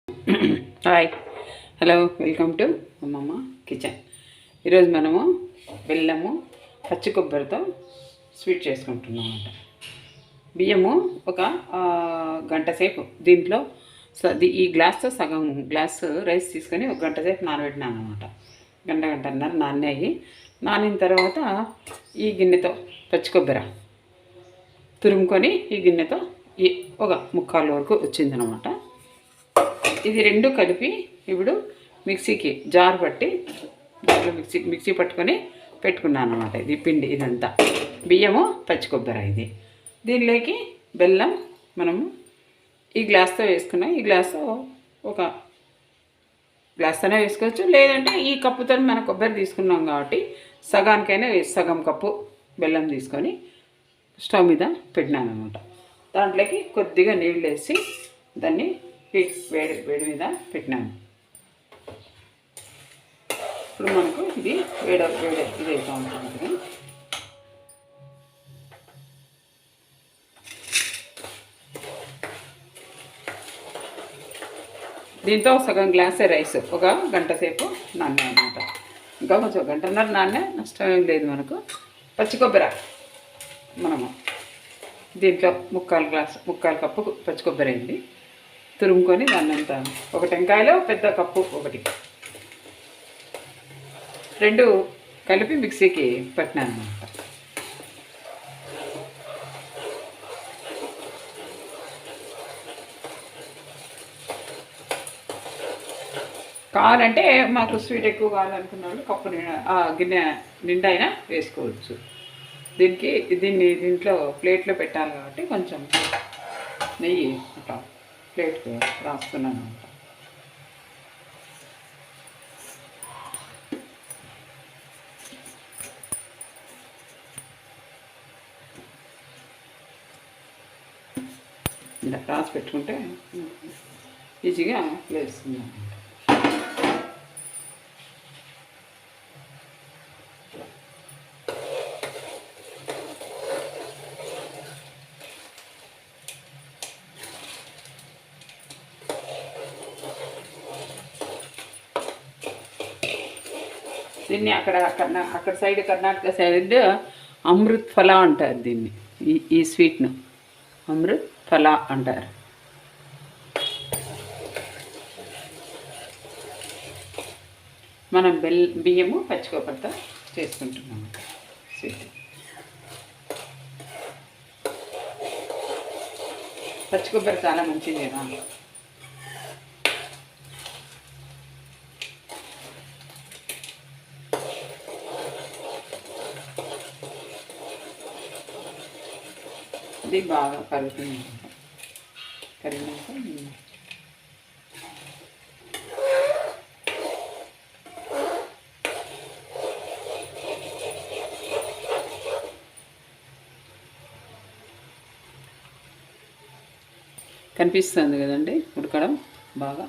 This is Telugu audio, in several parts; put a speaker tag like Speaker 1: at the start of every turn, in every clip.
Speaker 1: హాయ్, హలో, వెల్కమ్ టు అమ్మమ్మ కిచెన్. ఈరోజు మనము బెల్లము పచ్చి కొబ్బరితో స్వీట్ చేసుకుంటున్నాం అన్నమాట. బియ్యము ఒక గంట సేపు దీంట్లో ఈ గ్లాస్తో సగం గ్లాస్ రైస్ తీసుకొని ఒక గంట సేపు నానబెట్టినాను అనమాట. గంటన్నర నానాయి. నానిన తర్వాత ఈ గిన్నెతో పచ్చి కొబ్బరి తురుముకొని ఈ గిన్నెతో ఒక ముక్కాలు వరకు వచ్చిందనమాట. ఇది రెండు కలిపి ఇప్పుడు మిక్సీకి జార్ పట్టి దాంట్లో మిక్సీ పట్టుకొని పెట్టుకున్నాను అనమాట. ఇది పిండి ఇదంతా బియ్యము పచ్చి కొబ్బరి. ఇది దీనిలోకి బెల్లం మనము ఈ గ్లాస్తో వేసుకున్నాం. ఈ గ్లాస్తో ఒక గ్లాస్తోనే వేసుకోవచ్చు, లేదంటే ఈ కప్పుతో మన కొబ్బరి తీసుకున్నాం కాబట్టి సగానికైనా సగం కప్పు బెల్లం తీసుకొని స్టవ్ మీద పెట్టినాను అనమాట. దాంట్లోకి కొద్దిగా నీళ్ళు వేసి దాన్ని వేడి మీద పెట్టినాను. ఇప్పుడు మనకు ఇది వేడి ఇది అవుతూ ఉంటుంది. దీంతో సగం గ్లాసే రైస్ ఒక గంట సేపు నానే అనమాట. ఇంకా కొంచెం గంటన్నర నానే నష్టం ఏం లేదు మనకు. పచ్చి కొబ్బరి మనము దీంట్లో ముక్కాలు కప్పు పచ్చి కొబ్బరి అయింది. తురుముకొని దాన్ని అంతా ఒక టెంకాయలో పెద్ద కప్పు ఒకటి రెండు కలిపి మిక్సీకి పెట్టినాను అనమాట. కావాలంటే మాకు స్వీట్ ఎక్కువ కావాలనుకున్న వాళ్ళు కప్పు గిన్నె నిండా అయినా వేసుకోవచ్చు. దీంట్లో ప్లేట్లో పెట్టాలి కాబట్టి కొంచెం నెయ్యి అట్లా ప్లేట్కి రాస్తున్నాను అనమాట. ఇలా రాసి పెట్టుకుంటే ఈజీగా వేస్తుంది. దీన్ని అక్కడ సైడ్ కర్ణాటక సైడ్ అమృత్ ఫలా అంటారు దీన్ని. ఈ స్వీట్ను అమృత్ ఫలా అంటారు. మనం బియ్యము పచ్చి కొబ్బరితో చేసుకుంటున్నాము స్వీట్. పచ్చి కొబ్బరి చాలా మంచిది కదా. ఇది బాగా కలుగుతుంది. కరిగినాక కనిపిస్తుంది కదండి ఉడకడం బాగా.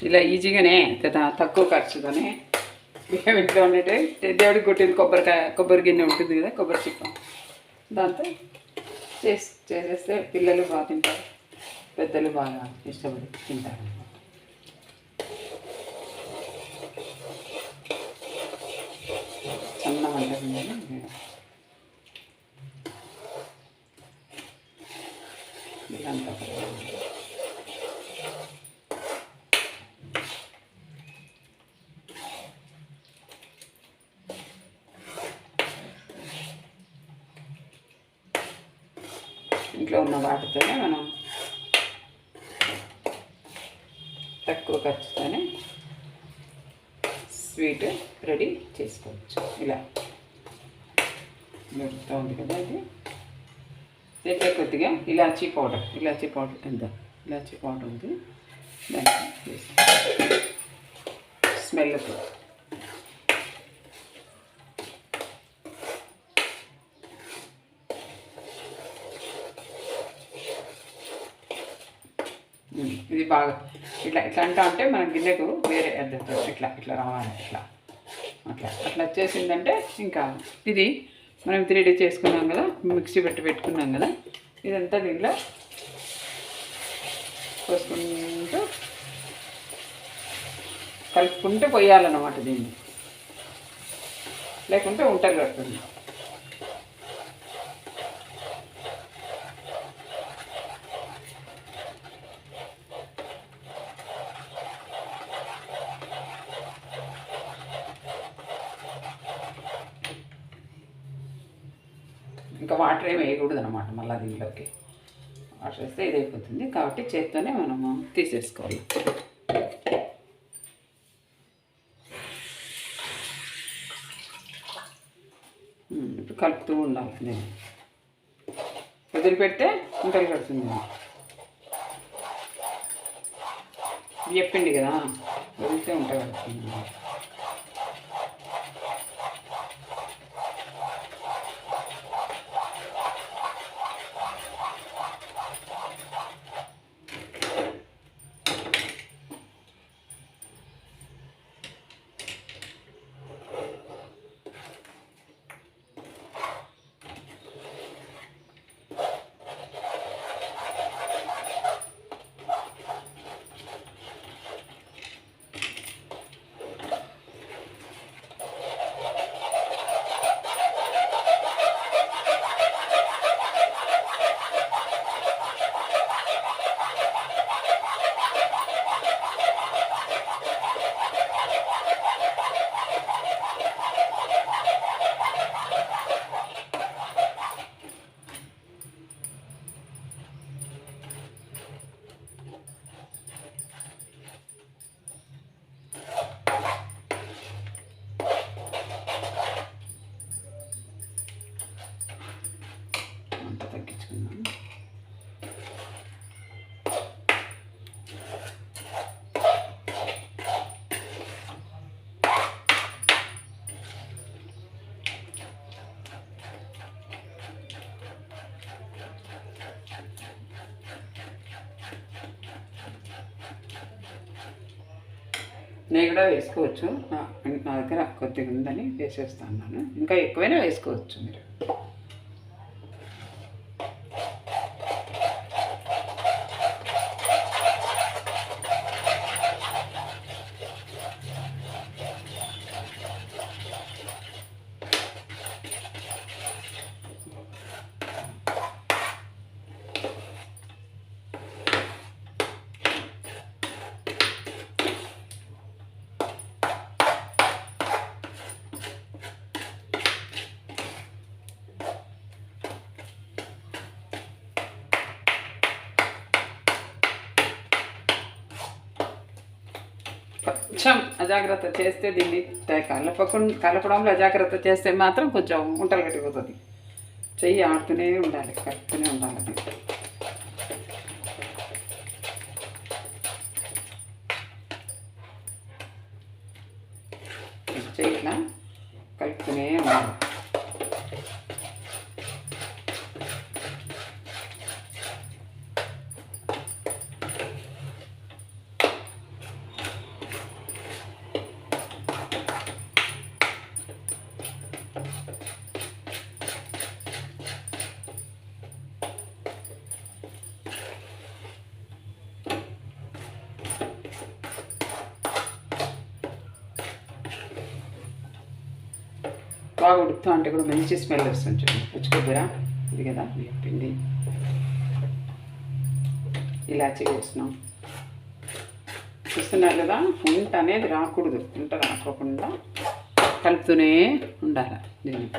Speaker 1: ఇలా ఈజీగానే తక్కువ ఖర్చుతోనే బియ్యం ఇంట్లో ఉండేటే దేవుడికి కొట్టింది కొబ్బరి గిన్నె ఉంటుంది కదా, కొబ్బరి చిప్ప, దాంతో చేసేస్తే పిల్లలు బాగా తింటారు, పెద్దలు బాగా ఇష్టపడి తింటారు. సన్న మంట ఇదంతా ఇంట్లో ఉన్న వాటితోనే మనం తక్కువ ఖర్చుతోనే స్వీట్ రెడీ చేసుకోవచ్చు. ఇలా మెరుస్తూ ఉంది కదా. ఇది దీంట్లో కొద్దిగా ఇలాచీ పౌడర్ ఎంత ఇలాచీ పౌడర్ ఉంది, దానికి స్మెల్కి ఇది బాగా ఇట్లా ఇట్లా అంటా అంటే మన గిన్నెకు వేరే అద్దెతో ఇట్లా ఇట్లా రావాలి ఇట్లా అట్లా అట్లా వచ్చేసిందంటే ఇంకా ఇది మనం 3D చేసుకున్నాం కదా, మిక్సీ పెట్టుకున్నాం కదా, ఇదంతా దీంట్లో పోసుకుంటూ కలుపుకుంటూ పోయాలన్నమాట దీన్ని, లేకుంటే ఉంటలు కడుతుంది. ఇంకా వాటర్ ఏమి వేయకూడదు అనమాట. మళ్ళీ దీంట్లోకి వాటర్ వేస్తే ఇది అయిపోతుంది కాబట్టి చేత్తోనే మనము తీసేసుకోవాలి. ఇప్పుడు కలుపుతూ ఉండాలి. నేను వదిలిపెడితే ఉంటలు కడుతుంది. చెప్పింది కదా, వదిలితే ఉంటలు కడుతుంది. తగ్గించుకున్నాను. నేను కూడా వేసుకోవచ్చు. నా దగ్గర కొద్దిగా ఉందని వేసేస్తాను. ఇంకా ఎక్కువైనా వేసుకోవచ్చు మీరు. కొంచెం అజాగ్రత్త చేస్తే దీన్ని కలపడంలో అజాగ్రత్త చేస్తే మాత్రం కొంచెం ఉంటలు కట్టిపోతుంది. చెయ్యి ఆడుతూనే ఉండాలి, కలుపుతూనే ఉండాలి. చెయ్యి ఇట్లా కలుపుతూనే ఉండాలి. బాగా ఉడుకుతా అంటే కూడా మంచి స్మెల్ వస్తుంది. చూడండి, పచ్చి కొబ్బరి ఇది కదా, పిండి ఇలాచీ వేసినాం. చూస్తున్నారు కదా, ఉంట అనేది రాకూడదు. ఉంట రాకోకుండా కలుపుతూనే ఉండాలి దీన్ని.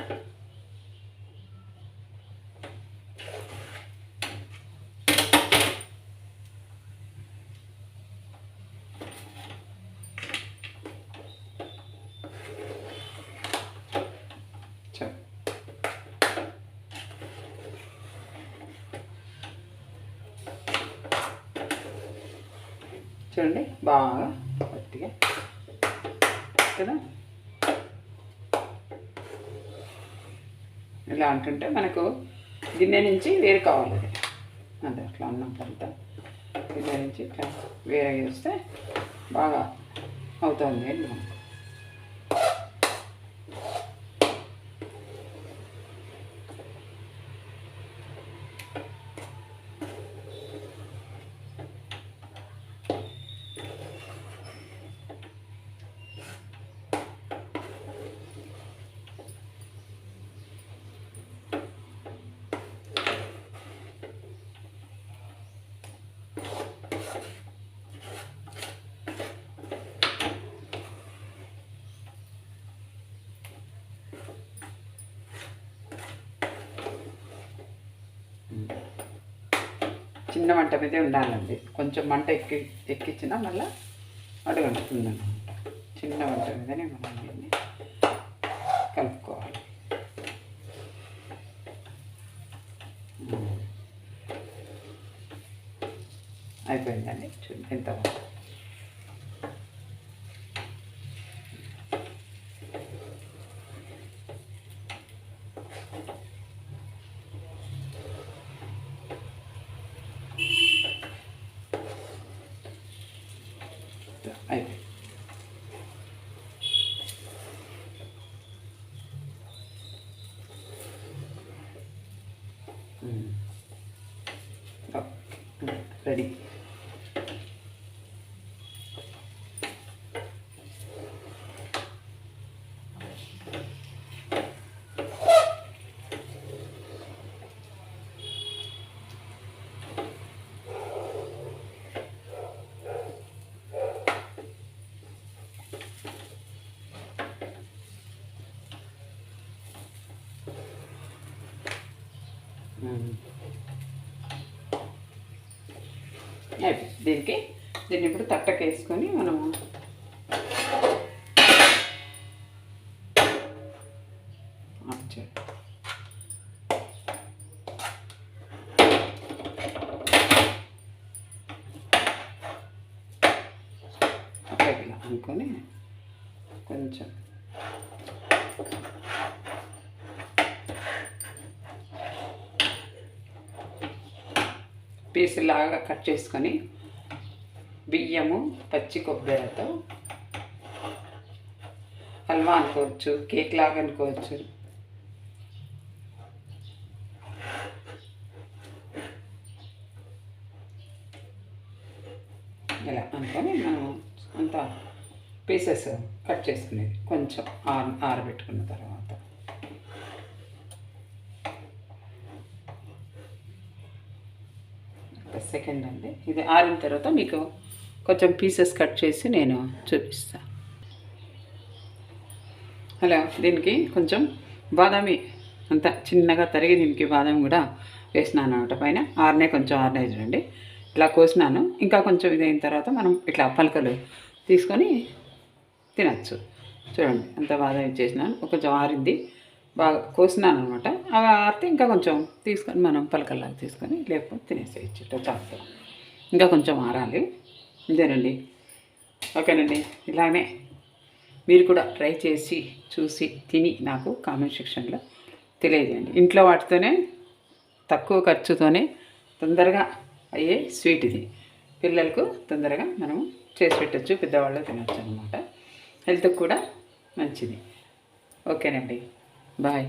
Speaker 1: చూడండి బాగా గట్టిగా కదా. ఇలా అంటుంటే మనకు గిన్నె నుంచి వేరు కావాలి. అదే అట్లా అన్నం తర్వాత గిన్నె నుంచి ఇట్లా వేరే చేస్తే బాగా అవుతుంది మనకు. చిన్న మంట మీదే ఉండాలండి. కొంచెం మంట ఎక్కించినా మళ్ళీ అడుగంటుతుందన్నమాట. చిన్న మంట మీదనే మనం దీన్ని కలుపుకోవాలి. అయిపోయిందండి. చూడండి ఎంత బాగుంది. అయిపోయింది. రెడీ. దీన్ని ఇప్పుడు తట్టకు వేసుకొని మనము ఇలా అనుకొని కొంచెం పీసులాగా కట్ చేసుకొని బియ్యము పచ్చి కొబ్బరితో హల్వా అనుకోవచ్చు, కేక్ లాగా అనుకోవచ్చు. ఇలా అనుకొని మనం అంతా పీసెస్ కట్ చేసుకునేది కొంచెం ఆరబెట్టుకున్న తర్వాత. సెకండ్ అండి, ఇది ఆరిన తర్వాత మీకు కొంచెం పీసెస్ కట్ చేసి నేను చూపిస్తాను. అలా దీనికి కొంచెం బాదామి అంతా చిన్నగా తరిగి దీనికి బాదామి కూడా వేసినాను అనమాట. పైన కొంచెం ఆరినే చూడండి ఇట్లా కోసినాను. ఇంకా కొంచెం ఇది అయిన తర్వాత మనం ఇట్లా పలకలు తీసుకొని తినచ్చు. చూడండి అంత బాదామి చేసినాను. కొంచెం ఆరింది, బాగా కోసినాను అనమాట. అవి ఆరితే ఇంకా కొంచెం తీసుకొని మనం పలకల్లాగా తీసుకొని లేకపోతే తినేసేయచ్చు చాలుతో. ఇంకా కొంచెం ఆరాలి. ఇదేనండి. ఓకేనండి. ఇలానే మీరు కూడా ట్రై చేసి చూసి తిని నాకు కామెంట్ సెక్షన్లో తెలియజేయండి. ఇంట్లో వాటితోనే తక్కువ ఖర్చుతోనే తొందరగా అయ్యే స్వీట్ ఇది. పిల్లలకు తొందరగా మనము చేసి పెట్టచ్చు, పెద్దవాళ్ళు తినచ్చు అనమాట. హెల్త్కి కూడా మంచిది. ఓకేనండి. బాయ్.